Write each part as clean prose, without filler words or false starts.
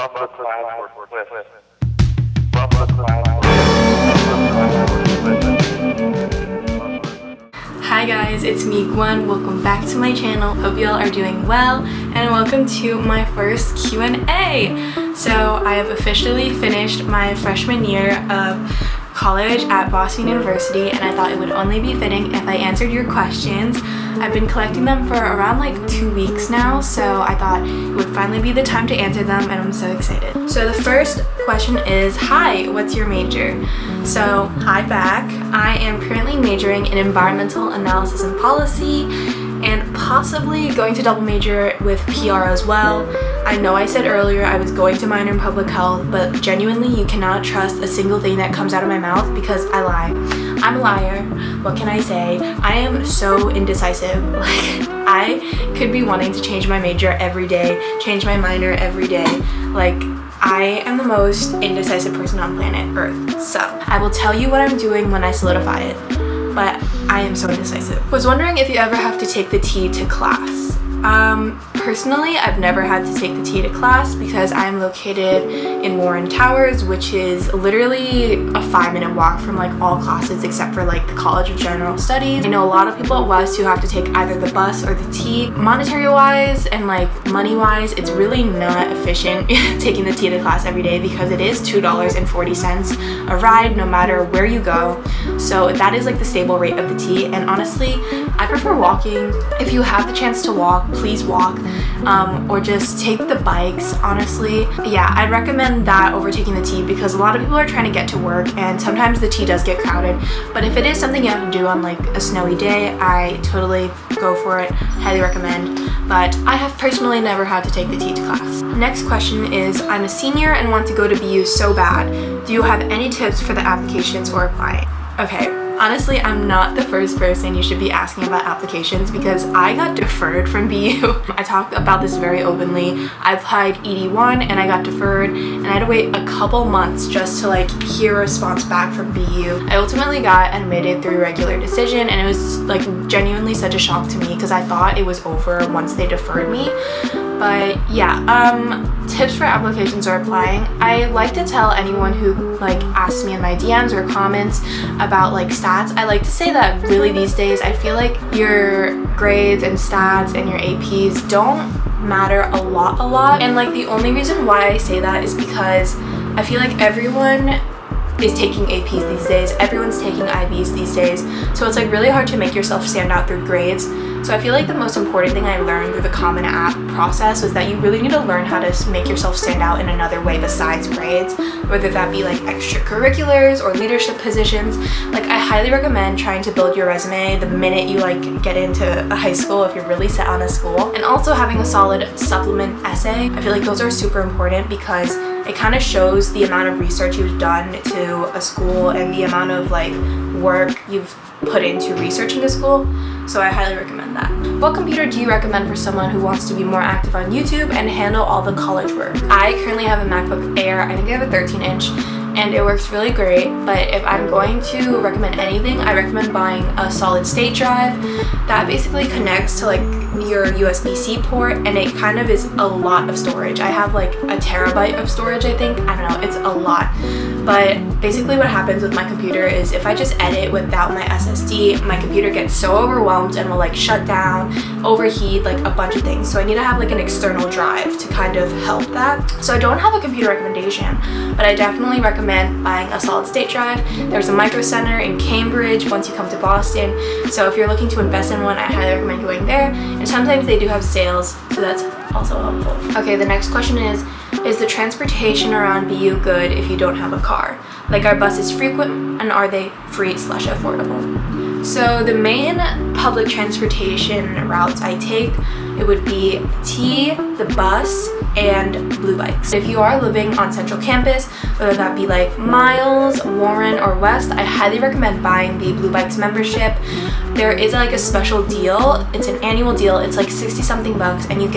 Buffer cloud or Swift. Buffer cloud or Swift. Hi guys, it's me Gwen. Welcome back to my channel. Hope y'all are doing well and welcome to my first Q&A. So I have officially finished my freshman year of college at Boston University and I thought it would only be fitting if I answered your questions. I've been collecting them for around like 2 weeks now, so I thought it would finally be the time to answer them and I'm so excited. So the first question is, hi, what's your major? So hi back. I am currently majoring in environmental analysis and policy and possibly going to double major with PR as well. I know I said earlier I was going to minor in public health, but genuinely you cannot trust a single thing that comes out of my mouth because I lie. I'm a liar. What can I say? I am so indecisive. Like, I could be wanting to change my major every day, change my minor every day. Like, I am the most indecisive person on planet Earth. So, I will tell you what I'm doing when I solidify it. But I am so indecisive. Was wondering if you ever have to take the T to class. Personally, I've never had to take the T to class because I'm located in Warren Towers, which is literally a 5-minute walk from like all classes except for like the College of General Studies. I know a lot of people at West who have to take either the bus or the T. Monetary wise and like money wise, it's really not efficient taking the T to class every day because it is $2.40 a ride no matter where you go. So that is like the stable rate of the T, and honestly, I prefer walking. If you have the chance to walk, please walk, or just take the bikes. Honestly, yeah, I'd recommend that over taking the T because a lot of people are trying to get to work and sometimes the T does get crowded. But if it is something you have to do on like a snowy day, I totally go for it. Highly recommend. But I have personally never had to take the T to class. Next question is, I'm a senior and want to go to BU so bad. Do you have any tips for the applications or applying? Okay, honestly, I'm not the first person you should be asking about applications because I got deferred from BU. I talked about this very openly. I applied ED1 and I got deferred and I had to wait a couple months just to like hear a response back from BU. I ultimately got admitted through regular decision and it was like genuinely such a shock to me because I thought it was over once they deferred me. But yeah, tips for applications or applying. I like to tell anyone who like asks me in my DMs or comments about like stats, I like to say that really these days I feel like your grades and stats and your APs don't matter a lot. And like the only reason why I say that is because I feel like everyone is taking APs these days, everyone's taking IBs these days, so it's like really hard to make yourself stand out through grades. So I feel like the most important thing I learned through the Common App process was that you really need to learn how to make yourself stand out in another way besides grades, whether that be like extracurriculars or leadership positions. Like, I highly recommend trying to build your resume the minute you like get into a high school if you're really set on a school, and also having a solid supplement essay. I feel like those are super important because it kind of shows the amount of research you've done to a school and the amount of like work you've put into researching a school. So I highly recommend that. What computer do you recommend for someone who wants to be more active on YouTube and handle all the college work? I currently have a MacBook Air. I think I have a 13-inch and it works really great, but if I'm going to recommend anything, I recommend buying a solid state drive that basically connects to like your USB-C port, and it kind of is a lot of storage. I have like a terabyte of storage, I think. I don't know, it's a lot. But basically what happens with my computer is if I just edit without my SSD, my computer gets so overwhelmed and will like shut down, overheat, like a bunch of things. So I need to have like an external drive to kind of help that. So I don't have a computer recommendation, but I definitely recommend buying a solid state drive. There's a Micro Center in Cambridge once you come to Boston. So if you're looking to invest in one, I highly recommend going there. And sometimes they do have sales, so that's also helpful. Okay, the next question is the transportation around BU good if you don't have a car? Like, are buses frequent and are they free/affordable? So the main public transportation routes I take, it would be T, the bus, and Blue Bikes. If you are living on Central Campus, whether that be like Miles, Warren, or West, I highly recommend buying the Blue Bikes membership. There is like a special deal. It's an annual deal. It's like 60 something bucks and you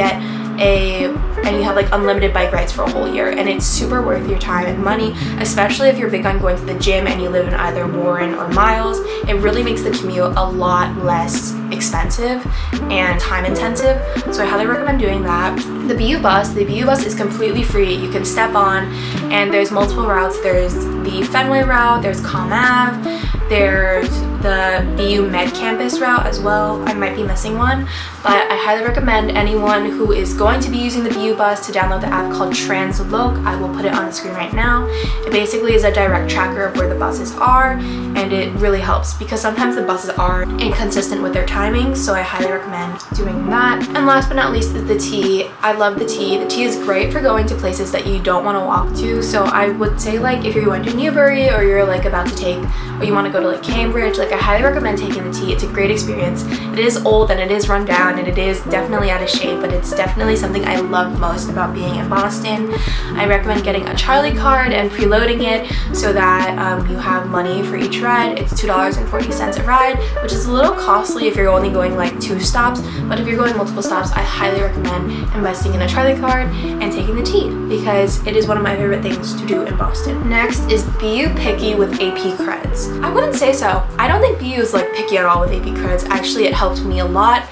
have like unlimited bike rides for a whole year, and it's super worth your time and money, especially if you're big on going to the gym and you live in either Warren or Miles. It really makes the commute a lot less expensive and time intensive, so I highly recommend doing that. The BU bus is completely free. You can step on, and there's multiple routes. There's the Fenway route, there's Comm Ave, there's the BU Med Campus route as well. I might be missing one, but I highly recommend anyone who is going to be using the BU bus to download the app called Transloc. I will put it on the screen right now. It basically is a direct tracker of where the buses are, and it really helps because sometimes the buses are inconsistent with their timings, so I highly recommend doing that. And last but not least is the T. I love the T. The T is great for going to places that you don't want to walk to, so I would say like if you're going to Newbury or you're like about to take, or you want to go to like Cambridge, like I highly recommend taking the T. It's a great experience. It is old and it is run down and it is definitely out of shape, but it's definitely something I love most about being in Boston. I recommend getting a Charlie card and preloading it so that you have money for each ride. It's $2.40 a ride, which is a little costly if you're only going like 2 stops, but if you're going multiple stops, I highly recommend investing in a Charlie card and taking the T because it is one of my favorite things to do in Boston. Next is BU Picky with AP Creds. I wouldn't say so. I don't think BU is like picky at all with AP Creds. Actually, it helped me a lot.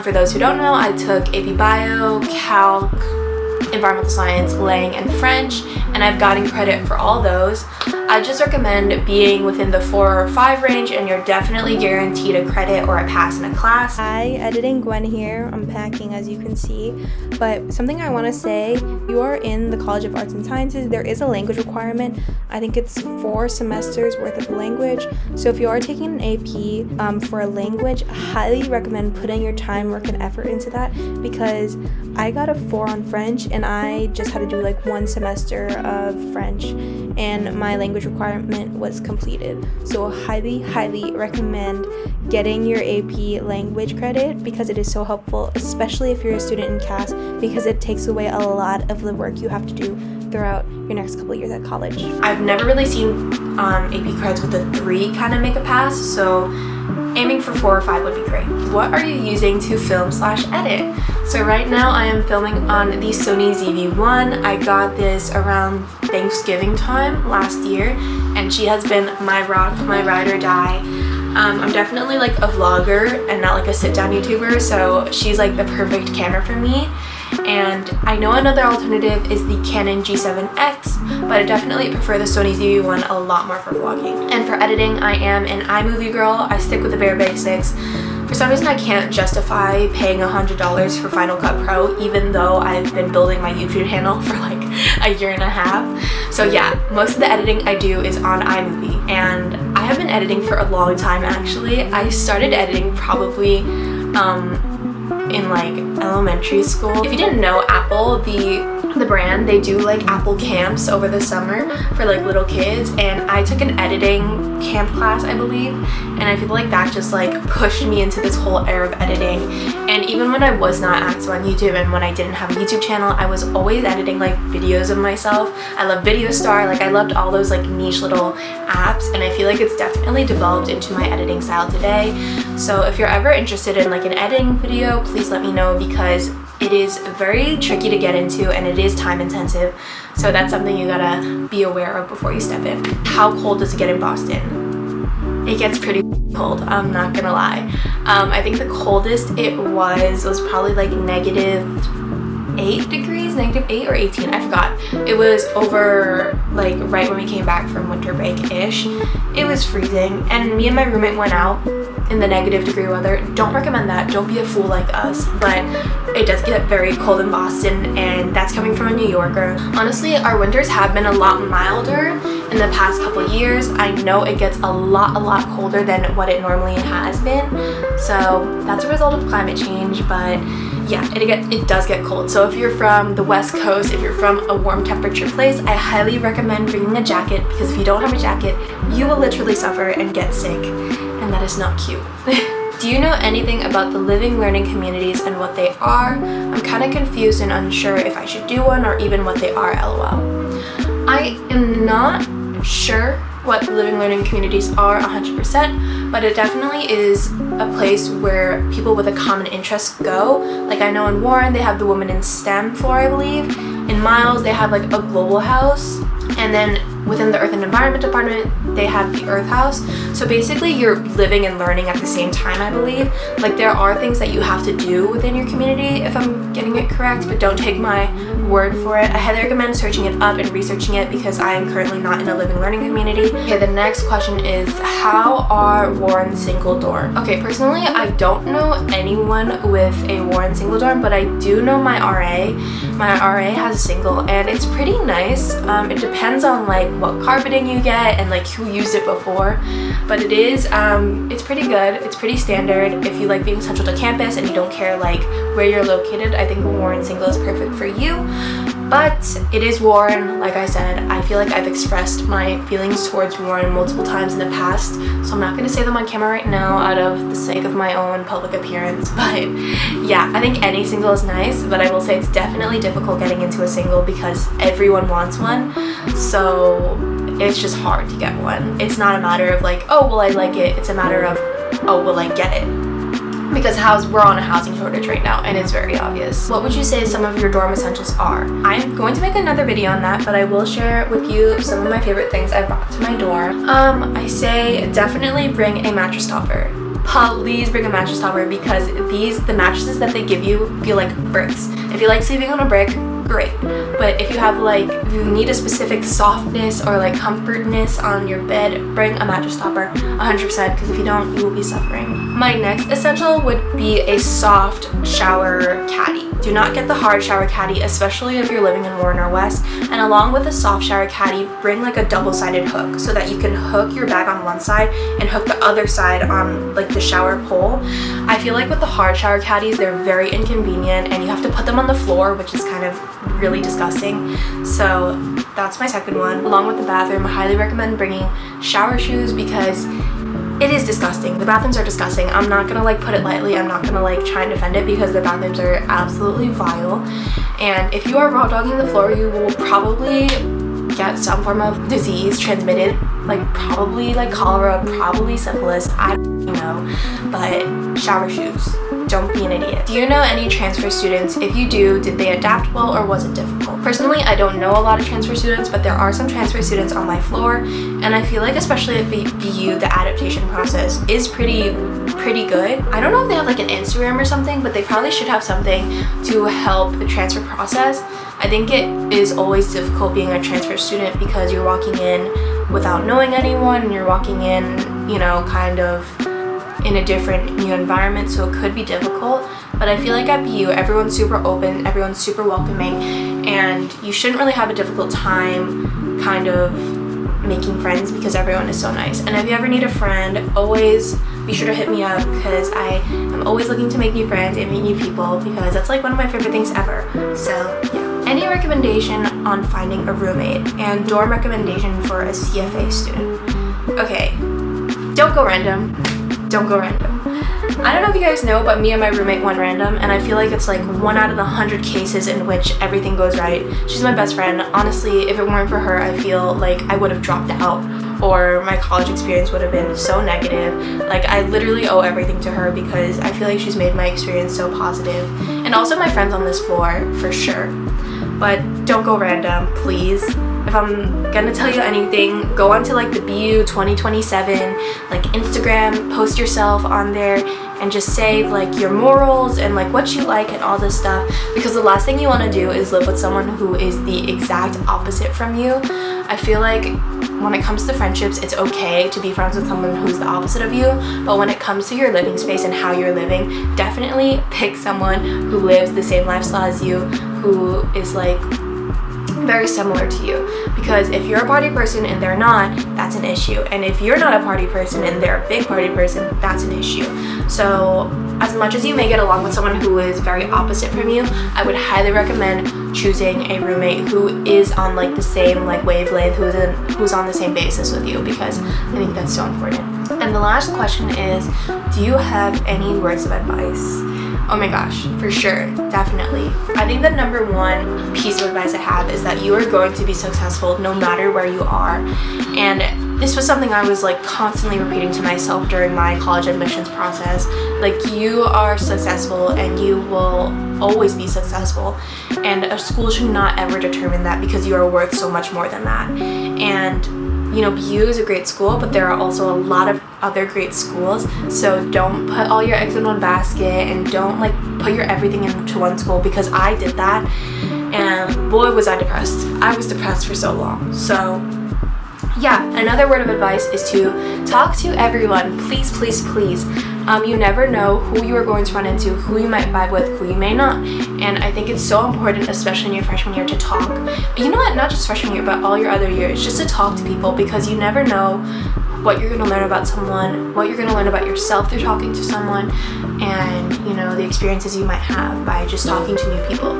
For those who don't know, I took AP Bio, Calc, Environmental Science, Lang, and French, and I've gotten credit for all those. I just recommend being within the 4 or 5 range, and you're definitely guaranteed a credit or a pass in a class. Hi, editing Gwen here. I'm packing, as you can see, but something I want to say, you are in the College of Arts and Sciences. There is a language requirement. I think it's 4 semesters worth of language, so if you are taking an AP for a language, I highly recommend putting your time, work, and effort into that because I got a 4 on French and I just had to do like 1 semester of French and my language requirement was completed. So highly recommend getting your AP language credit because it is so helpful, especially if you're a student in CAS, because it takes away a lot of the work you have to do throughout your next couple of years at college. I've never really seen AP creds with a 3 kind of make a pass, so aiming for 4 or 5 would be great. What are you using to film/edit? So right now I am filming on the Sony ZV-1. I got this around Thanksgiving time last year, and she has been my rock, my ride or die. I'm definitely like a vlogger and not like a sit-down YouTuber, so she's like the perfect camera for me. And I know another alternative is the Canon G7X, but I definitely prefer the Sony ZV-1 a lot more for vlogging. And for editing, I am an iMovie girl. I stick with the bare basics. For some reason, I can't justify paying $100 for Final Cut Pro, even though I've been building my YouTube channel for like a year and a half. So yeah, most of the editing I do is on iMovie, and I have been editing for a long time actually. I started editing probably in like elementary school. If you didn't know, Apple, the brand, they do like Apple camps over the summer for like little kids, and I took an editing camp class, I believe, and I feel like that just like pushed me into this whole era of editing. And even when I was not active on YouTube and when I didn't have a YouTube channel, I was always editing like videos of myself. I love VideoStar, like I loved all those like niche little apps, and I feel like it's definitely developed into my editing style today. So if you're ever interested in like an editing video, please let me know because it is very tricky to get into and it is time intensive. So that's something you gotta be aware of before you step in. How cold does it get in Boston? It gets pretty cold, I'm not gonna lie. I think the coldest it was probably like -8 degrees, -8 or 18, I forgot. It was over like right when we came back from winter break-ish. It was freezing, and me and my roommate went out in the -degree weather. Don't recommend that, don't be a fool like us, but it does get very cold in Boston, and that's coming from a New Yorker. Honestly, our winters have been a lot milder in the past couple years. I know it gets a lot colder than what it normally has been, so that's a result of climate change, but yeah, it does get cold. So if you're from the West Coast, if you're from a warm temperature place, I highly recommend bringing a jacket, because if you don't have a jacket, you will literally suffer and get sick, and that is not cute. Do you know anything about the living learning communities and what they are? I'm kind of confused and unsure if I should do one or even what they are, lol. I am not sure what the living learning communities are 100%, but it definitely is a place where people with a common interest go. Like I know in Warren they have the Women in STEM floor, I believe. In Miles they have like a global house, and then within the Earth and Environment Department, they have the Earth House. So basically you're living and learning at the same time, I believe. Like there are things that you have to do within your community, if I'm getting it correct, but don't take my word for it. I highly recommend searching it up and researching it because I am currently not in a living learning community. Okay, the next question is, how are Warren single dorm? Okay, personally, I don't know anyone with a Warren single dorm, but I do know my RA. My RA has a single and it's pretty nice. It depends on like what carpeting you get and like who used it before, but it is it's pretty good. It's pretty standard. If you like being central to campus and you don't care like where you're located, I think a Warren single is perfect for you. But it is Warren. Like I said, I feel like I've expressed my feelings towards Warren multiple times in the past, so I'm not going to say them on camera right now out of the sake of my own public appearance. But yeah, I think any single is nice, but I will say it's definitely difficult getting into a single because everyone wants one, so it's just hard to get one. It's not a matter of like, oh, will I like it? It's a matter of, oh, will I get it? Because we're on a housing shortage right now and it's very obvious. What would you say some of your dorm essentials are? I'm going to make another video on that, but I will share with you some of my favorite things I brought to my dorm. I say definitely bring a mattress topper. Please bring a mattress topper because the mattresses that they give you feel like bricks. If you like sleeping on a brick, great. But if you need a specific softness or like comfortness on your bed, bring a mattress topper 100%, because if you don't, you will be suffering. My next essential would be a soft shower caddy. Do not get the hard shower caddy, especially if you're living in Warren or West. And along with a soft shower caddy, bring like a double-sided hook so that you can hook your bag on one side and hook the other side on like the shower pole. I feel like with the hard shower caddies, they're very inconvenient and you have to put them on the floor, which is kind of really disgusting. So that's my second one. Along with the bathroom, I highly recommend bringing shower shoes because it is disgusting. The bathrooms are disgusting. I'm not gonna like put it lightly. I'm not gonna like try and defend it because the bathrooms are absolutely vile. And if you are raw dogging the floor, you will probably get some form of disease transmitted, like probably like cholera, probably syphilis, I don't know. But shower shoes. Don't be an idiot. Do you know any transfer students? If you do, did they adapt well or was it difficult? Personally, I don't know a lot of transfer students, but there are some transfer students on my floor, and I feel like especially at BU, the adaptation process is pretty good. I don't know if they have like an Instagram or something, but they probably should have something to help the transfer process. I think it is always difficult being a transfer student because you're walking in without knowing anyone, and you're walking in, you know, kind of in a different new environment, so it could be difficult. But I feel like at BU, everyone's super open, everyone's super welcoming, and you shouldn't really have a difficult time kind of making friends because everyone is so nice. And if you ever need a friend, always be sure to hit me up because I am always looking to make new friends and meet new people because that's like one of my favorite things ever. So yeah. Any recommendation on finding a roommate and dorm recommendation for a CFA student? Okay, don't go random. Don't go random. I don't know if you guys know, but me and my roommate went random, and I feel like it's like 1 out of the 100 cases in which everything goes right. She's my best friend. Honestly, if it weren't for her, I feel like I would have dropped out or my college experience would have been so negative. Like, I literally owe everything to her because I feel like she's made my experience so positive. And also my friends on this floor, for sure. But don't go random, please. If I'm gonna tell you anything, go onto like the BU 2027 like Instagram, post yourself on there and just say like your morals and like what you like and all this stuff, because the last thing you want to do is live with someone who is the exact opposite from you. I feel like when it comes to friendships, it's okay to be friends with someone who's the opposite of you, but when it comes to your living space and how you're living, definitely pick someone who lives the same lifestyle as you, who is like very similar to you, because if you're a party person and they're not, that's an issue, and if you're not a party person and they're a big party person, that's an issue. So as much as you may get along with someone who is very opposite from you, I would highly recommend choosing a roommate who is on like the same like wavelength, who's on the same basis with you, because I think that's so important. And the last question is, do you have any words of advice? Oh my gosh, for sure, definitely. I think the number one piece of advice I have is that you are going to be successful no matter where you are. And this was something I was like constantly repeating to myself during my college admissions process. Like, you are successful and you will always be successful. And a school should not ever determine that, because you are worth so much more than that. And you know, BU is a great school, but there are also a lot of other great schools. So don't put all your eggs in one basket, and don't like put your everything into one school, because I did that, and boy was I depressed. I was depressed for so long. So yeah, another word of advice is to talk to everyone. Please, please, please. You never know who you are going to run into, who you might vibe with, who you may not. And I think it's so important, especially in your freshman year, to talk. You know what? Not just freshman year, but all your other years, just to talk to people, because you never know what you're going to learn about someone, what you're going to learn about yourself through talking to someone, and you know, the experiences you might have by just talking to new people.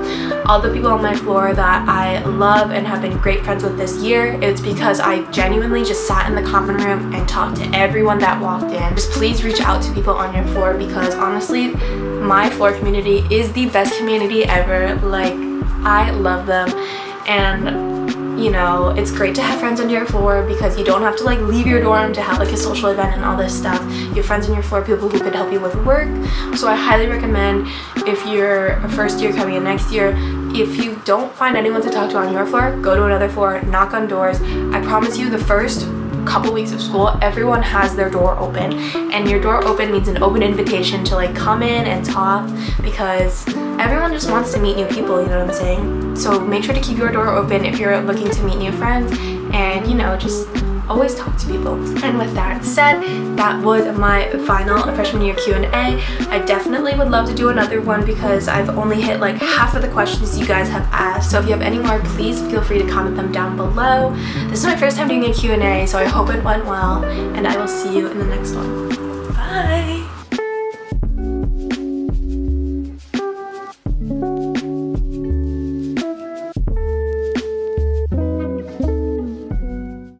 All the people on my floor that I love and have been great friends with this year, it's because I genuinely just sat in the common room and talked to everyone that walked in. Just please reach out to people on your floor, because honestly, my floor community is the best community ever. Like, I love them. And you know, it's great to have friends on your floor, because you don't have to like leave your dorm to have like a social event and all this stuff. Your friends on your floor, people who could help you with work. So I highly recommend, if you're a first year coming in next year, if you don't find anyone to talk to on your floor, go to another floor, knock on doors. I promise you, the first couple weeks of school, everyone has their door open, and your door open means an open invitation to like come in and talk, because everyone just wants to meet new people, you know what I'm saying? So make sure to keep your door open if you're looking to meet new friends, and you know, just always talk to people. And with that said, that was my final freshman year Q&A. I definitely would love to do another one, because I've only hit like half of the questions you guys have asked. So if you have any more, please feel free to comment them down below. This is my first time doing a Q&A, so I hope it went well, and I will see you in the next one. Bye!